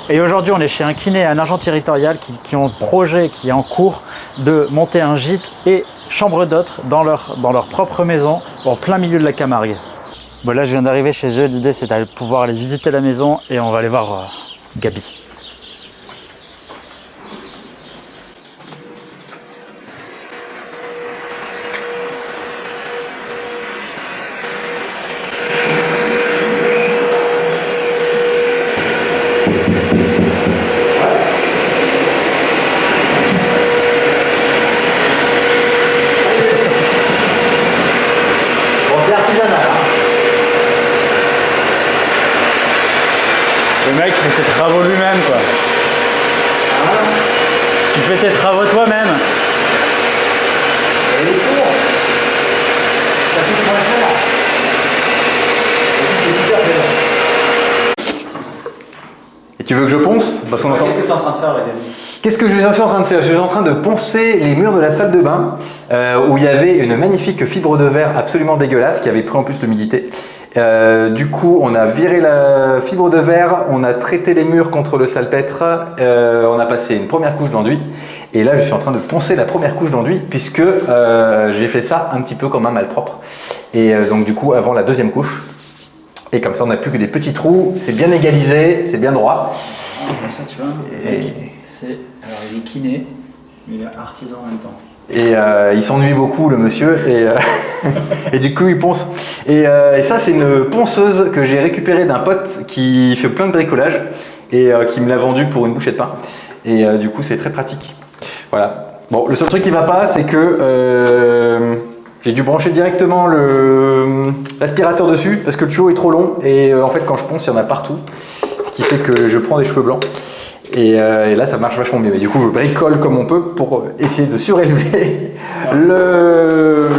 Et aujourd'hui, on est chez un kiné et un agent territorial qui ont le projet, qui est en cours de monter un gîte et chambre d'hôtes dans leur propre maison, en plein milieu de la Camargue. Bon, là, je viens d'arriver chez eux. L'idée, c'est d'aller pouvoir aller visiter la maison et on va aller voir Gabi. Le mec fait ses travaux lui-même, quoi. Tu fais tes travaux toi-même. Et les cours, ça coûte moins cher. C'est super plaisant. Et tu veux que je ponce? Parce qu'on entend... Qu'est-ce que tu es en train de faire là, Gabi? Qu'est-ce que je suis en train de faire? Je suis en train de poncer les murs de la salle de bain où il y avait une magnifique fibre de verre absolument dégueulasse qui avait pris en plus l'humidité. Du coup, on a viré la fibre de verre, on a traité les murs contre le salpêtre, on a passé une première couche d'enduit et là je suis en train de poncer la première couche d'enduit puisque j'ai fait ça un petit peu comme un malpropre. Et donc du coup avant la deuxième couche. Et comme ça on n'a plus que des petits trous, c'est bien égalisé, c'est bien droit. Ça, tu vois, alors il est kiné, mais il est artisan en même temps. Et il s'ennuie beaucoup le monsieur et du coup il ponce. Et ça c'est une ponceuse que j'ai récupérée d'un pote qui fait plein de bricolage et qui me l'a vendue pour une bouchée de pain. Et du coup c'est très pratique. Voilà. Bon, le seul truc qui va pas c'est que j'ai dû brancher directement l'aspirateur dessus parce que le tuyau est trop long et en fait quand je ponce il y en a partout. Ce qui fait que je prends des cheveux blancs. Et là ça marche vachement bien, mais du coup je bricole comme on peut pour essayer de surélever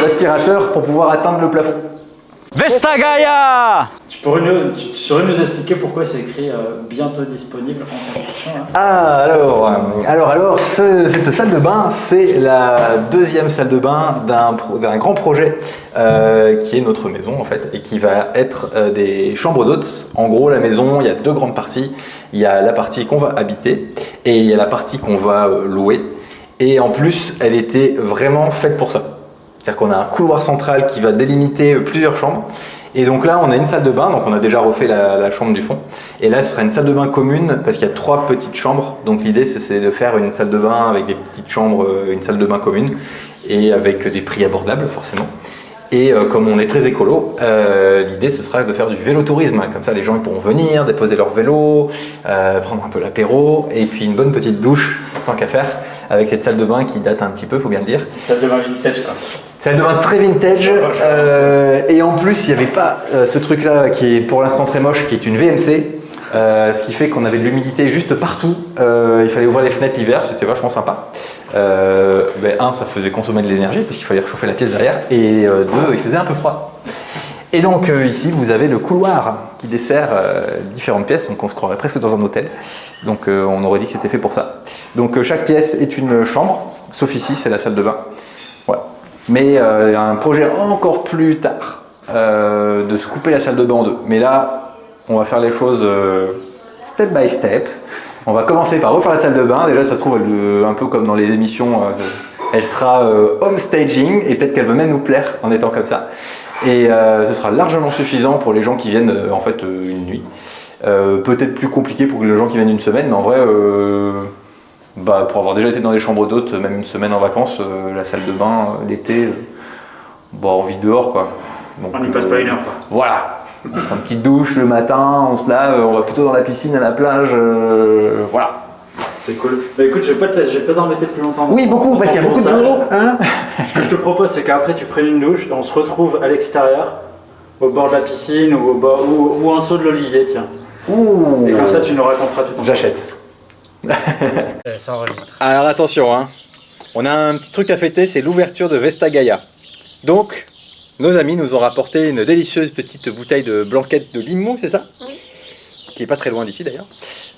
l'aspirateur pour pouvoir atteindre le plafond. Vestagaya! Tu saurais nous expliquer pourquoi c'est écrit bientôt disponible en construction hein? Alors, cette salle de bain, c'est la deuxième salle de bain d'un grand projet qui est notre maison en fait, et qui va être des chambres d'hôtes. En gros, la maison, il y a deux grandes parties. Il y a la partie qu'on va habiter et il y a la partie qu'on va louer. Et en plus, elle était vraiment faite pour ça. C'est-à-dire qu'on a un couloir central qui va délimiter plusieurs chambres. Et donc là, on a une salle de bain, donc on a déjà refait la chambre du fond. Et là, ce sera une salle de bain commune parce qu'il y a 3 petites chambres. Donc l'idée, c'est de faire une salle de bain avec des petites chambres, une salle de bain commune et avec des prix abordables forcément. Et comme on est très écolo, l'idée ce sera de faire du vélotourisme. Comme ça, les gens ils pourront venir, déposer leur vélo, prendre un peu l'apéro et puis une bonne petite douche, tant qu'à faire, avec cette salle de bain qui date un petit peu, faut bien le dire. Cette salle de bain vintage quoi. Salle de bain très vintage. Et en plus, il n'y avait pas ce truc-là qui est pour l'instant très moche, qui est une VMC. Ce qui fait qu'on avait de l'humidité juste partout. Il fallait ouvrir les fenêtres l'hiver, c'était vachement sympa. Un, ça faisait consommer de l'énergie parce qu'il fallait réchauffer la pièce derrière. Et deux, il faisait un peu froid. Et donc ici, vous avez le couloir qui dessert différentes pièces. Donc on se croirait presque dans un hôtel. Donc on aurait dit que c'était fait pour ça. Donc chaque pièce est une chambre, sauf ici, c'est la salle de bain. Voilà. Mais il y a un projet encore plus tard de se couper la salle de bain en deux. Mais là, on va faire les choses step by step. On va commencer par refaire la salle de bain. Déjà, ça se trouve, un peu comme dans les émissions, elle sera home staging et peut-être qu'elle va même nous plaire en étant comme ça. Et ce sera largement suffisant pour les gens qui viennent en fait une nuit. Peut-être plus compliqué pour les gens qui viennent une semaine, mais en vrai, pour avoir déjà été dans des chambres d'hôtes, même une semaine en vacances, la salle de bain l'été, on vit dehors quoi. Donc, on n'y passe pas une heure quoi. Voilà. Une petite douche le matin, on se lave, on va plutôt dans la piscine, à la plage, voilà. C'est cool. Bah écoute, je vais pas t'embêter plus longtemps. Oui, beaucoup, parce qu'il y a beaucoup de boulot. Hein. Ce que je te propose, c'est qu'après tu prennes une douche, et on se retrouve à l'extérieur, au bord de la piscine ou en saut de l'olivier, tiens. Ouh. Et comme ça, tu nous raconteras tout ton J'achète. Ça enregistre. Alors attention, hein. On a un petit truc à fêter, c'est l'ouverture de Vestagaya. Donc, nos amis nous ont rapporté une délicieuse petite bouteille de blanquette de Limoux, c'est ça? Oui. Qui est pas très loin d'ici d'ailleurs.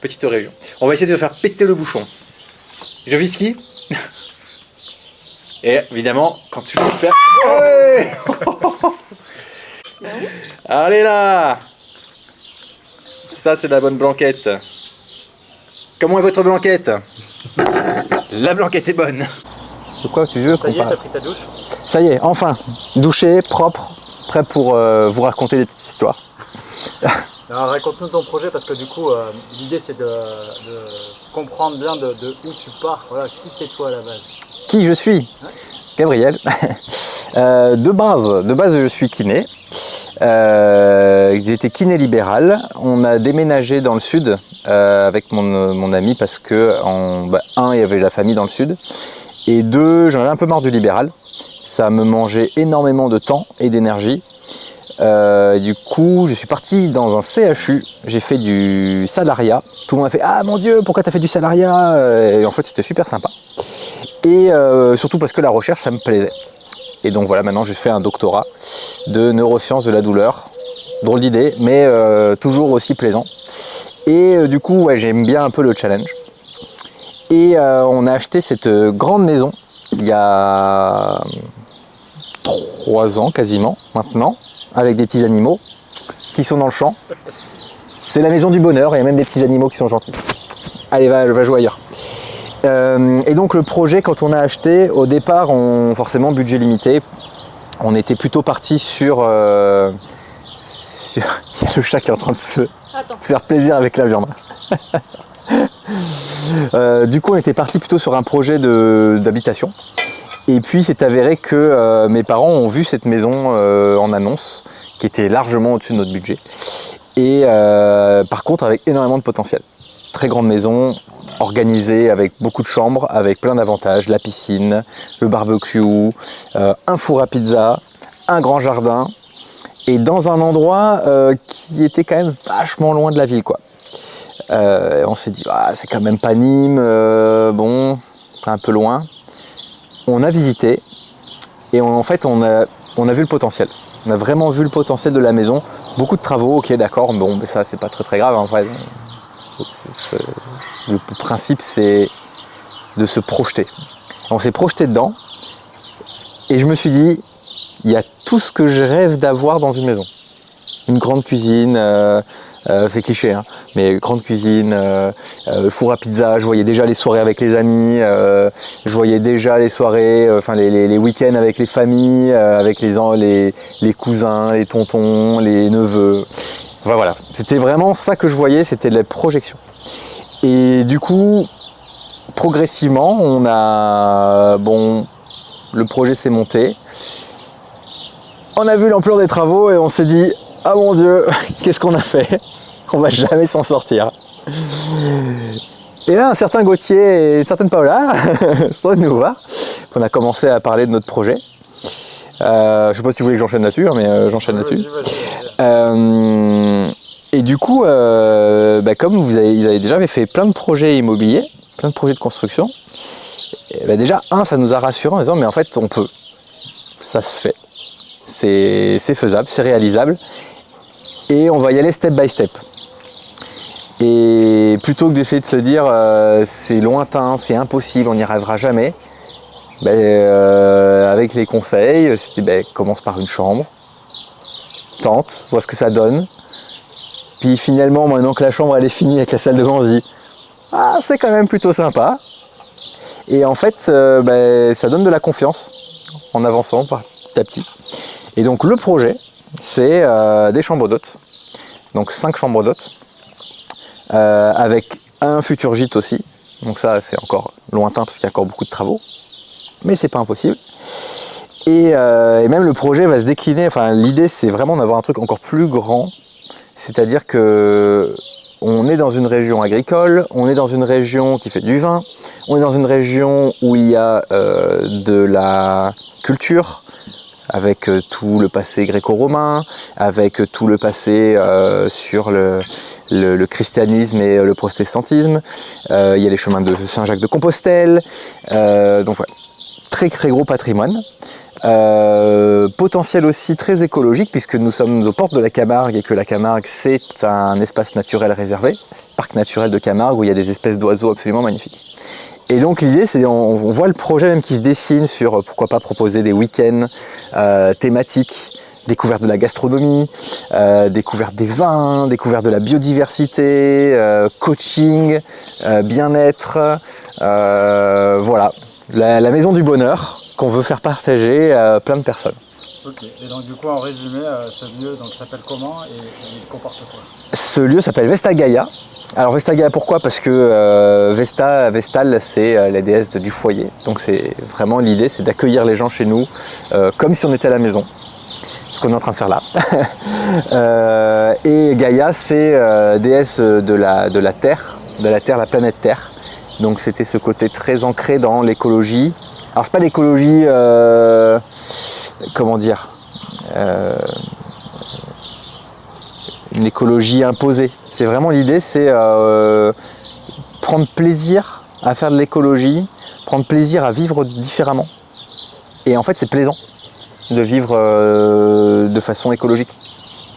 Petite région. On va essayer de faire péter le bouchon. Je whisky. Et évidemment, quand tu veux faire... Ouais. Allez là. Ça c'est de la bonne blanquette. Comment est votre blanquette? La blanquette est bonne. De quoi tu veux Ça y est, t'as pris ta douche? Ça y est, enfin, douché, propre, prêt pour vous raconter des petites histoires. Alors raconte-nous ton projet parce que du coup, l'idée c'est de comprendre bien de où tu pars. Voilà, qui t'es toi à la base? Qui je suis? Ouais. Gabriel. De base, je suis kiné. J'étais kiné libéral. On a déménagé dans le sud avec mon ami parce que, un, il y avait la famille dans le sud. Et deux, j'en avais un peu marre du libéral. Ça me mangeait énormément de temps et d'énergie. Du coup, je suis parti dans un CHU. J'ai fait du salariat. Tout le monde a fait « Ah mon Dieu, pourquoi tu as fait du salariat ?» Et en fait, c'était super sympa. Et surtout parce que la recherche, ça me plaisait. Et donc voilà, maintenant je fais un doctorat de neurosciences de la douleur. Drôle d'idée, mais toujours aussi plaisant. Et du coup, ouais, j'aime bien un peu le challenge. Et on a acheté cette grande maison il y a 3 ans quasiment maintenant, avec des petits animaux qui sont dans le champ. C'est la maison du bonheur, il y a même des petits animaux qui sont gentils. Allez, va jouer ailleurs. Et donc le projet, quand on a acheté, au départ, forcément budget limité, on était plutôt parti sur... Il y a le chat qui est en train de se faire plaisir avec la viande. Du coup, on était parti plutôt sur un projet d'habitation. Et puis, c'est avéré que mes parents ont vu cette maison en annonce, qui était largement au-dessus de notre budget. Et par contre, avec énormément de potentiel. Très grande maison, organisée avec beaucoup de chambres, avec plein d'avantages, la piscine, le barbecue, un four à pizza, un grand jardin, et dans un endroit qui était quand même vachement loin de la ville, quoi. On s'est dit, ah, c'est quand même pas Nîmes, bon, c'est un peu loin. On a visité, et en fait, on a vu le potentiel. On a vraiment vu le potentiel de la maison. Beaucoup de travaux, ok, d'accord, bon, mais ça, c'est pas très grave, en vrai. Le principe, c'est de se projeter. On s'est projeté dedans et je me suis dit, il y a tout ce que je rêve d'avoir dans une maison. Une grande cuisine, c'est cliché, hein, mais grande cuisine, four à pizza. Je voyais déjà les soirées avec les amis, je voyais déjà les soirées, les week-ends avec les familles, avec les cousins, les tontons, les neveux. Enfin, voilà, c'était vraiment ça que je voyais, c'était de la projection. Et du coup, progressivement, le projet s'est monté. On a vu l'ampleur des travaux et on s'est dit, ah mon Dieu, qu'est-ce qu'on a fait? On va jamais s'en sortir. Et là, un certain Gauthier et une certaine Paola sont venus nous voir. On a commencé à parler de notre projet. Je sais pas si tu voulais que j'enchaîne là-dessus, mais j'enchaîne là-dessus. Et du coup, comme ils avaient déjà fait plein de projets immobiliers, plein de projets de construction, déjà, ça nous a rassurés en disant, mais en fait, on peut. Ça se fait. C'est faisable, c'est réalisable. Et on va y aller step by step. Et plutôt que d'essayer de se dire, c'est lointain, c'est impossible, on n'y arrivera jamais, avec les conseils, c'était commence par une chambre, tente, vois ce que ça donne. Puis finalement, maintenant que la chambre elle est finie avec la salle de bain, on se dit « Ah, c'est quand même plutôt sympa ». Et en fait, ça donne de la confiance en avançant petit à petit. Et donc le projet, c'est des chambres d'hôtes. Donc 5 chambres d'hôtes, avec un futur gîte aussi. Donc ça, c'est encore lointain parce qu'il y a encore beaucoup de travaux. Mais c'est pas impossible. Et même le projet va se décliner. Enfin, l'idée, c'est vraiment d'avoir un truc encore plus grand. C'est-à-dire que on est dans une région agricole, on est dans une région qui fait du vin, on est dans une région où il y a de la culture, avec tout le passé gréco-romain, avec tout le passé sur le christianisme et le protestantisme. Il y a les chemins de Saint-Jacques-de-Compostelle. Donc voilà, très très gros patrimoine. Potentiel aussi très écologique puisque nous sommes aux portes de la Camargue et que la Camargue c'est un espace naturel réservé, parc naturel de Camargue où il y a des espèces d'oiseaux absolument magnifiques. Et donc l'idée c'est on voit le projet même qui se dessine sur pourquoi pas proposer des week-ends thématiques découverte de la gastronomie, découverte des vins, découverte de la biodiversité, coaching, bien-être, voilà, la maison du bonheur qu'on veut faire partager à plein de personnes. Ok, et donc du coup en résumé, ce lieu s'appelle comment et il comporte quoi? Ce lieu s'appelle Vesta Gaia. Alors Vesta Gaia pourquoi? Parce que Vestal c'est la déesse du foyer, donc c'est vraiment l'idée, c'est d'accueillir les gens chez nous comme si on était à la maison, ce qu'on est en train de faire là. Et Gaia c'est déesse de la Terre, la planète Terre, donc c'était ce côté très ancré dans l'écologie. Alors c'est pas l'écologie, comment dire, une écologie imposée. C'est vraiment l'idée, c'est prendre plaisir à faire de l'écologie, prendre plaisir à vivre différemment. Et en fait, c'est plaisant de vivre de façon écologique.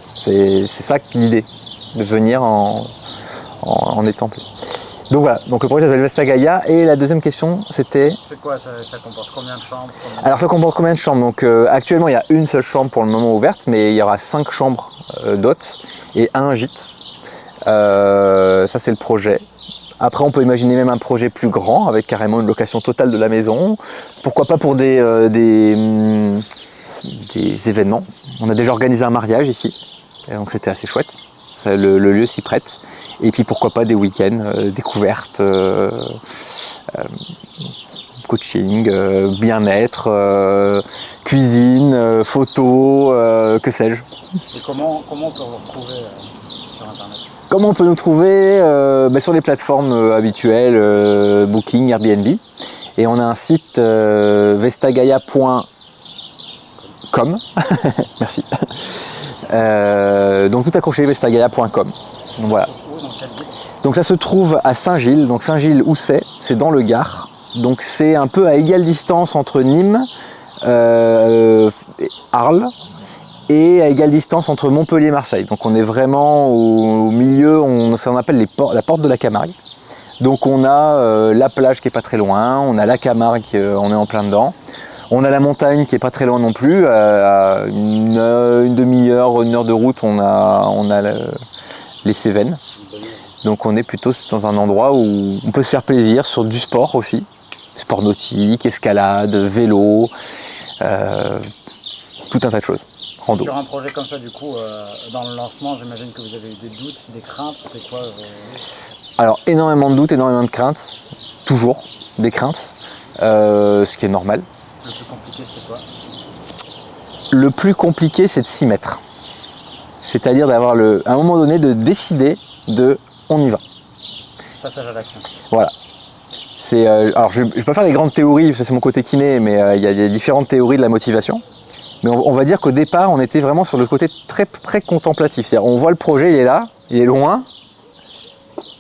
C'est ça l'idée, de venir en étant plaisant. Donc voilà, donc le projet s'appelle Vesta Gaia. Et la deuxième question, c'était... C'est quoi, ça comporte combien de chambres? Alors ça comporte combien de chambres? Donc actuellement, il y a une seule chambre pour le moment ouverte, mais il y aura 5 chambres d'hôtes et un gîte. Ça, c'est le projet. Après, on peut imaginer même un projet plus grand, avec carrément une location totale de la maison. Pourquoi pas pour des événements. On a déjà organisé un mariage ici, donc c'était assez chouette. Ça, le lieu s'y prête. Et puis pourquoi pas des week-ends, découvertes, coaching, bien-être, cuisine, photo, que sais-je. Et comment on peut vous retrouver sur Internet? Comment on peut nous trouver? Sur les plateformes habituelles, Booking, Airbnb. Et on a un site vestagaia.com. Merci. Donc tout accroché, vestagaia.com. Donc voilà. Donc ça se trouve à Saint-Gilles. Donc Saint-Gilles, où c'est? C'est dans le Gard. Donc c'est un peu à égale distance entre Nîmes, Arles, et à égale distance entre Montpellier et Marseille. Donc on est vraiment au milieu, ça on appelle la porte de la Camargue. Donc on a la plage qui est pas très loin, on a la Camargue, on est en plein dedans. On a la montagne qui est pas très loin non plus, à une demi-heure, une heure de route, on a les Cévennes. Donc on est plutôt dans un endroit où on peut se faire plaisir sur du sport aussi. Sport nautique, escalade, vélo, tout un tas de choses. Rando. Sur un projet comme ça, du coup, dans le lancement, j'imagine que vous avez eu des doutes, des craintes. C'était quoi Alors énormément de doutes, énormément de craintes. Toujours des craintes, ce qui est normal. Le plus compliqué, c'était quoi? Le plus compliqué, c'est de s'y mettre. C'est-à-dire d'avoir à un moment donné de décider on y va. Passage à l'action. Voilà. Alors je ne vais pas faire les grandes théories, ça c'est mon côté kiné, mais il y a des différentes théories de la motivation. Mais on va dire qu'au départ, on était vraiment sur le côté très, très contemplatif. C'est-à-dire on voit le projet, il est là, il est loin,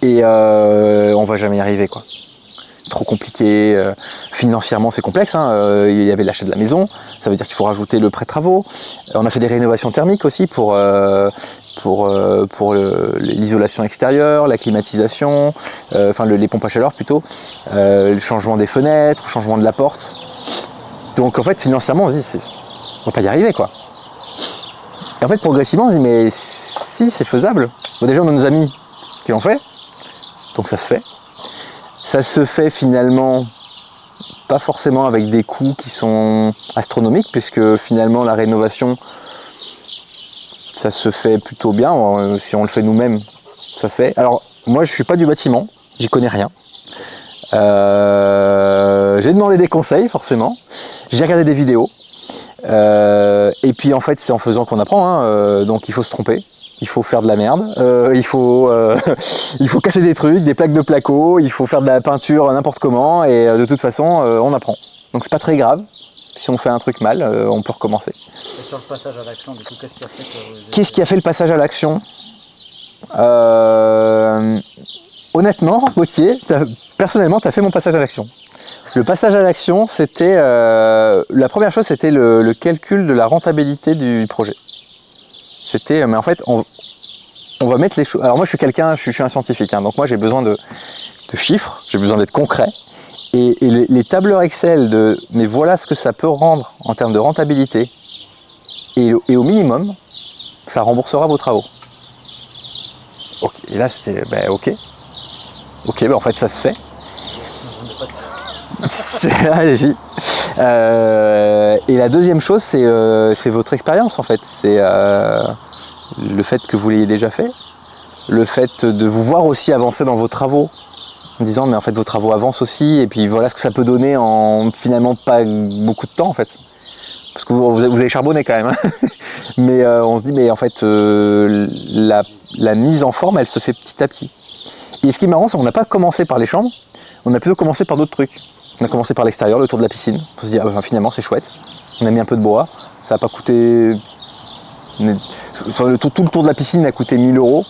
et on va jamais y arriver, quoi. Trop compliqué, financièrement c'est complexe, hein. Il y avait l'achat de la maison, ça veut dire qu'il faut rajouter le prêt travaux. On a fait des rénovations thermiques aussi pour l'isolation extérieure, la climatisation, les pompes à chaleur plutôt, le changement des fenêtres, le changement de la porte. Donc en fait financièrement on se dit on va pas y arriver, quoi. Et en fait progressivement on se dit mais si, c'est faisable. Bon, déjà on a nos amis qui l'ont fait, donc ça se fait. Ça se fait finalement pas forcément avec des coûts qui sont astronomiques, puisque finalement la rénovation, ça se fait plutôt bien. Si on le fait nous-mêmes, ça se fait. Alors moi je suis pas du bâtiment, j'y connais rien. J'ai demandé des conseils forcément, j'ai regardé des vidéos. Et puis en fait c'est en faisant qu'on apprend, hein. Donc il faut se tromper. Il faut faire de la merde, il faut casser des trucs, des plaques de placo, il faut faire de la peinture n'importe comment, et de toute façon on apprend. Donc c'est pas très grave, si on fait un truc mal, on peut recommencer. Et sur le passage à l'action, du coup, qu'est-ce qui a fait que Qu'est-ce qui a fait le passage à l'action? Honnêtement, Gauthier, personnellement, tu as fait mon passage à l'action. Le passage à l'action, c'était la première chose, c'était le calcul de la rentabilité du projet. Mais en fait, on va mettre les choses. Alors moi, je suis un scientifique, hein, donc moi j'ai besoin de chiffres, j'ai besoin d'être concret. Et les tableurs Excel mais voilà ce que ça peut rendre en termes de rentabilité. Et au minimum, ça remboursera vos travaux. Ok, et là c'était, ok. Ok, en fait ça se fait. Allez-y. Et la deuxième chose, c'est votre expérience en fait. C'est le fait que vous l'ayez déjà fait, le fait de vous voir aussi avancer dans vos travaux, en disant mais en fait vos travaux avancent aussi, et puis voilà ce que ça peut donner en finalement pas beaucoup de temps en fait. Parce que vous avez charbonné quand même. Hein. Mais on se dit mais en fait la mise en forme elle se fait petit à petit. Et ce qui est marrant, c'est qu'on n'a pas commencé par les chambres, on a plutôt commencé par d'autres trucs. On a commencé par l'extérieur, le tour de la piscine. On se dit finalement c'est chouette. On a mis un peu de bois, ça n'a pas coûté. Tout le tour de la piscine a coûté 1 000 €.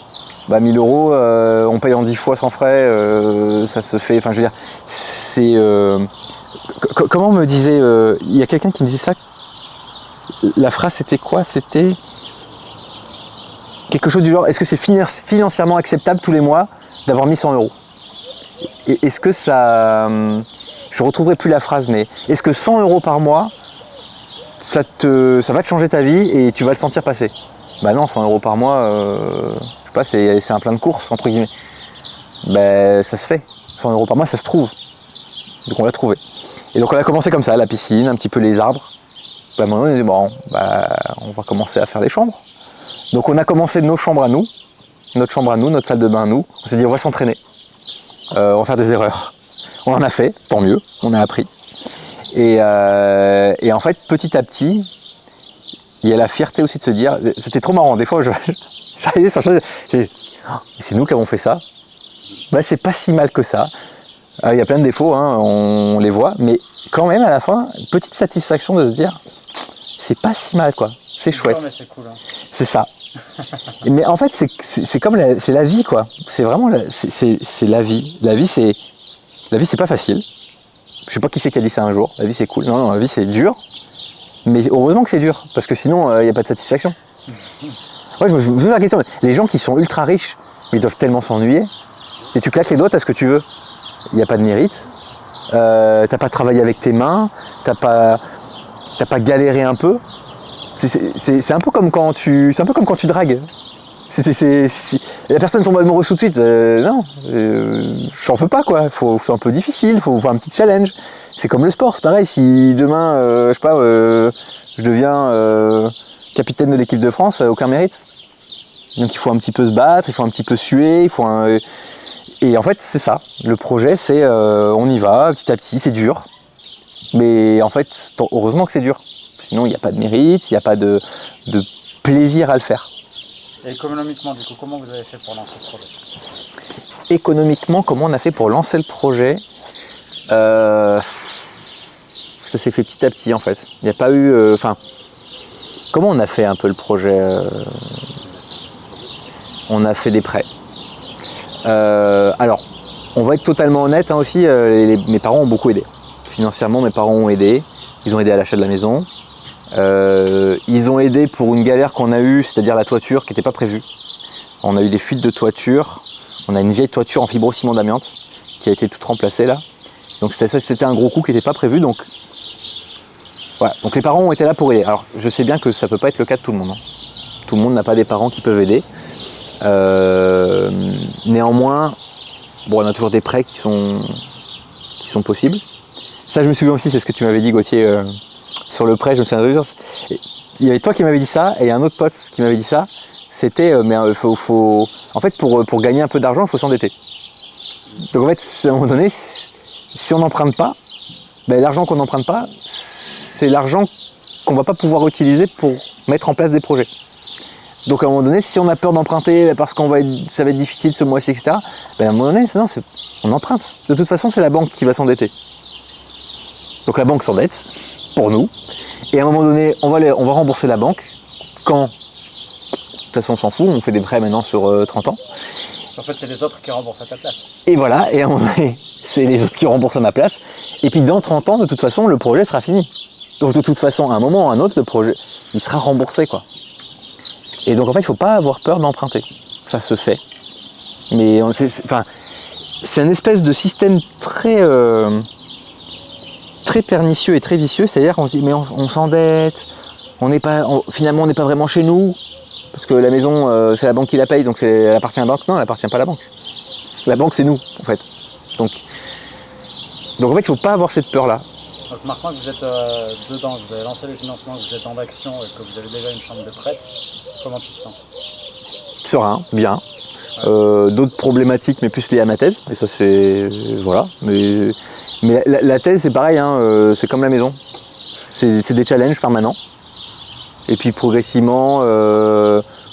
1 000 €, on paye en 10 fois sans frais, ça se fait. Enfin, je veux dire, c'est. Comment on me disait. Il y a quelqu'un qui me disait ça. La phrase c'était quoi? C'était. Quelque chose du genre, est-ce que c'est financièrement acceptable tous les mois d'avoir mis 100 €? Et est-ce que ça. Je ne retrouverai plus la phrase, mais est-ce que 100 € par mois, ça va te changer ta vie et tu vas le sentir passer? Bah non, 100 € par mois, je sais pas, c'est un plein de courses, entre guillemets. Ça se fait. 100 € par mois, ça se trouve. Donc on l'a trouvé. Et donc on a commencé comme ça, la piscine, un petit peu les arbres. À un moment donné, on dit, on va commencer à faire les chambres. Donc on a commencé nos chambres à nous, notre chambre à nous, notre salle de bain à nous. On s'est dit, on va s'entraîner. On va faire des erreurs. On en a fait, tant mieux, on a appris. Et en fait, petit à petit, il y a la fierté aussi de se dire, c'était trop marrant, des fois j'arrivais sans changer, j'ai dit, c'est nous qui avons fait ça. C'est pas si mal que ça. Il y a plein de défauts, hein, on les voit, mais quand même à la fin, petite satisfaction de se dire, c'est pas si mal quoi, c'est chouette. Mais c'est cool, hein. C'est ça. Mais en fait, c'est comme c'est la vie quoi. C'est vraiment c'est la vie. La vie c'est pas facile. Je sais pas qui c'est qui a dit ça un jour. La vie c'est cool. Non, la vie c'est dur. Mais heureusement que c'est dur, parce que sinon il n'y a pas de satisfaction. Moi je me pose la question, les gens qui sont ultra riches, ils doivent tellement s'ennuyer. Et tu claques les doigts, t'as ce que tu veux. Il n'y a pas de mérite. T'as pas travaillé avec tes mains. T'as pas galéré un peu. C'est un peu comme quand tu dragues. La personne tombe amoureuse tout de suite. Non, j'en veux pas quoi. C'est un peu difficile. Faut faire un petit challenge. C'est comme le sport, c'est pareil. Si demain, je sais pas, je deviens capitaine de l'équipe de France, aucun mérite. Donc il faut un petit peu se battre, il faut un petit peu suer, et en fait c'est ça. Le projet c'est on y va petit à petit, c'est dur. Mais en fait, heureusement que c'est dur. Sinon il n'y a pas de mérite, il n'y a pas de plaisir à le faire. Et économiquement du coup, comment vous avez fait pour lancer ce projet? Économiquement, comment on a fait pour lancer le projet? Ça s'est fait petit à petit en fait. Il n'y a pas eu... comment on a fait un peu le projet? On a fait des prêts. Alors, on va être totalement honnête aussi, mes parents ont beaucoup aidé. Financièrement, mes parents ont aidé. Ils ont aidé à l'achat de la maison. Ils ont aidé pour une galère qu'on a eue, c'est-à-dire la toiture qui n'était pas prévue. On a eu des fuites de toiture. On a une vieille toiture en fibrociment d'amiante qui a été toute remplacée là. Donc c'était un gros coup qui n'était pas prévu. Donc, voilà. Donc les parents ont été là pour aider. Alors je sais bien que ça ne peut pas être le cas de tout le monde. Hein. Tout le monde n'a pas des parents qui peuvent aider. Néanmoins, on a toujours des prêts qui sont possibles. Ça je me souviens aussi, c'est ce que tu m'avais dit Gauthier sur le prêt, je me souviens de ça. Il y avait toi qui m'avais dit ça et un autre pote qui m'avait dit ça. C'était en fait pour gagner un peu d'argent, il faut s'endetter. Donc en fait, à un moment donné, si on n'emprunte pas, l'argent qu'on n'emprunte pas, c'est l'argent qu'on ne va pas pouvoir utiliser pour mettre en place des projets. Donc à un moment donné, si on a peur d'emprunter parce ça va être difficile ce mois-ci, etc., à un moment donné, on emprunte. De toute façon, c'est la banque qui va s'endetter. Donc la banque s'endette pour nous. Et à un moment donné, on va rembourser la banque quand, de toute façon on s'en fout, on fait des prêts maintenant sur 30 ans. En fait, c'est les autres qui remboursent à ta place. Et voilà, et à un moment donné, c'est les autres qui remboursent à ma place. Et puis dans 30 ans, de toute façon, le projet sera fini. Donc de toute façon, à un moment ou à un autre, le projet, il sera remboursé, quoi. Et donc en fait, il ne faut pas avoir peur d'emprunter. Ça se fait. Mais c'est un espèce de système très pernicieux et très vicieux. C'est-à-dire qu'on se dit, mais on s'endette, finalement on n'est pas vraiment chez nous, parce que la maison c'est la banque qui la paye, donc elle appartient à la banque. Non, elle appartient pas à la banque. La banque c'est nous en fait. Donc en fait il ne faut pas avoir cette peur-là. Donc maintenant que vous êtes dedans, que vous avez lancé les financements, que vous êtes en action et que vous avez déjà une chambre de prêt, comment tu te sens? Serein, bien. D'autres problématiques, mais plus liées à ma thèse. Et ça, c'est... Voilà. Mais la thèse, c'est pareil, hein, c'est comme la maison. C'est des challenges permanents. Et puis, progressivement,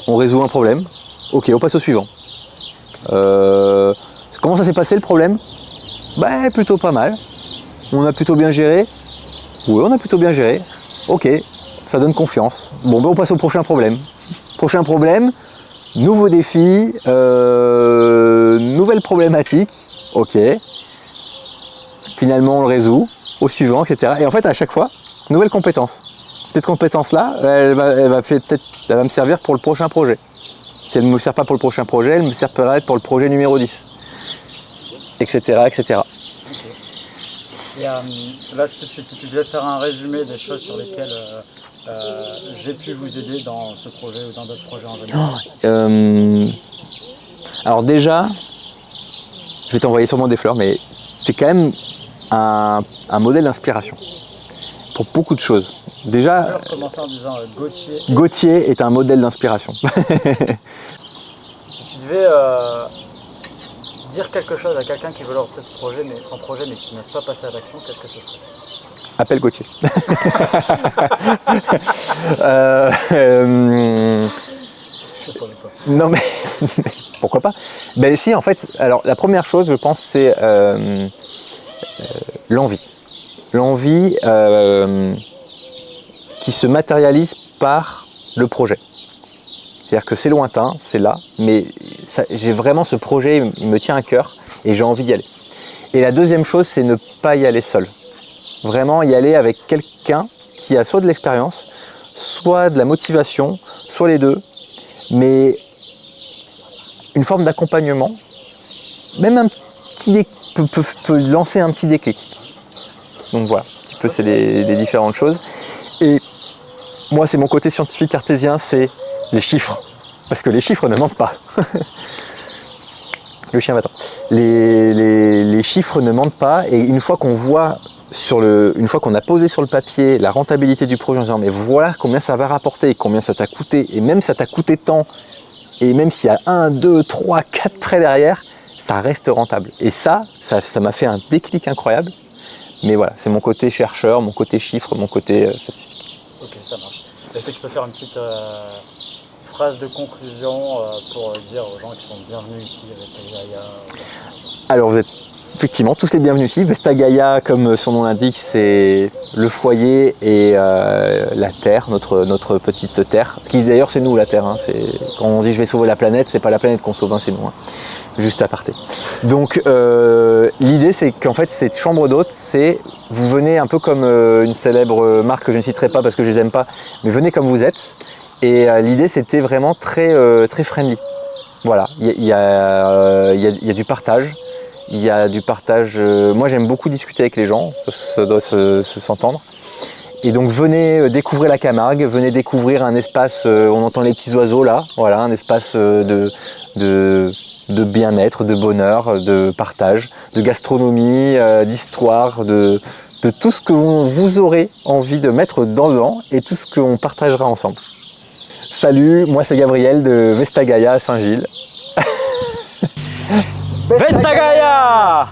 on résout un problème. Ok, on passe au suivant. Comment ça s'est passé, le problème? Bah, plutôt pas mal. On a plutôt bien géré. Oui, on a plutôt bien géré. Ok, ça donne confiance. Bon, ben, on passe au prochain problème. Prochain problème... Nouveau défi, nouvelle problématique, ok. Finalement on le résout, au suivant, etc. Et en fait à chaque fois, nouvelle compétence. Cette compétence-là, elle va me servir pour le prochain projet. Si elle ne me sert pas pour le prochain projet, elle me servira pour le projet numéro 10. Etc. etc. Et là, si tu devais faire un résumé des choses sur lesquelles j'ai pu vous aider dans ce projet ou dans d'autres projets en général. Alors déjà, je vais t'envoyer sûrement des fleurs, mais c'est quand même un modèle d'inspiration pour beaucoup de choses. Déjà, commencer en disant Gauthier est un modèle d'inspiration. Si tu devais dire quelque chose à quelqu'un qui veut lancer son projet mais qui n'ose pas passer à l'action, qu'est-ce que ce serait? Appelle Gauthier. Non mais pourquoi pas? Ben si, en fait, alors la première chose, je pense, c'est l'envie. L'envie qui se matérialise par le projet. C'est-à-dire que c'est lointain, c'est là, mais j'ai vraiment ce projet, il me tient à cœur et j'ai envie d'y aller. Et la deuxième chose, c'est ne pas y aller seul. Vraiment y aller avec quelqu'un qui a soit de l'expérience, soit de la motivation, soit les deux, mais une forme d'accompagnement, même un petit peut lancer un petit déclic. Donc voilà, un petit peu c'est les différentes choses. Et moi c'est mon côté scientifique cartésien, c'est les chiffres, parce que les chiffres ne mentent pas. Le chien va-t'en. Les chiffres ne mentent pas, et une fois qu'on voit une fois qu'on a posé sur le papier la rentabilité du projet en disant mais voilà combien ça va rapporter, combien ça t'a coûté, et même ça t'a coûté tant, et même s'il y a 1, 2, 3, 4 prêts derrière, ça reste rentable. Et ça m'a fait un déclic incroyable. Mais voilà, c'est mon côté chercheur, mon côté chiffre, mon côté statistique. Ok, ça marche. Est-ce que tu peux faire une petite phrase de conclusion pour dire aux gens qui sont bienvenus ici avec Vesta Gaia? Alors vous êtes effectivement tous les bienvenus ici. Vesta Gaia, comme son nom l'indique, c'est le foyer et la Terre, notre petite Terre. Qui d'ailleurs c'est nous la Terre. Hein. Quand on dit je vais sauver la planète, c'est pas la planète qu'on sauve, hein, c'est nous. Hein. Juste à aparté. Donc l'idée c'est qu'en fait cette chambre d'hôte, vous venez un peu comme une célèbre marque que je ne citerai pas parce que je les aime pas, mais venez comme vous êtes. Et l'idée c'était vraiment très friendly. Voilà, il y a du partage. Il y a du partage. Moi, j'aime beaucoup discuter avec les gens, ça doit s'entendre. Et donc, venez découvrir la Camargue, venez découvrir un espace. On entend les petits oiseaux là. Voilà, un espace de bien-être, de bonheur, de partage, de gastronomie, d'histoire, de tout ce que vous aurez envie de mettre dedans et tout ce qu'on partagera ensemble. Salut, moi c'est Gabriel de Vesta Gaia à Saint-Gilles. Vesta Gaia!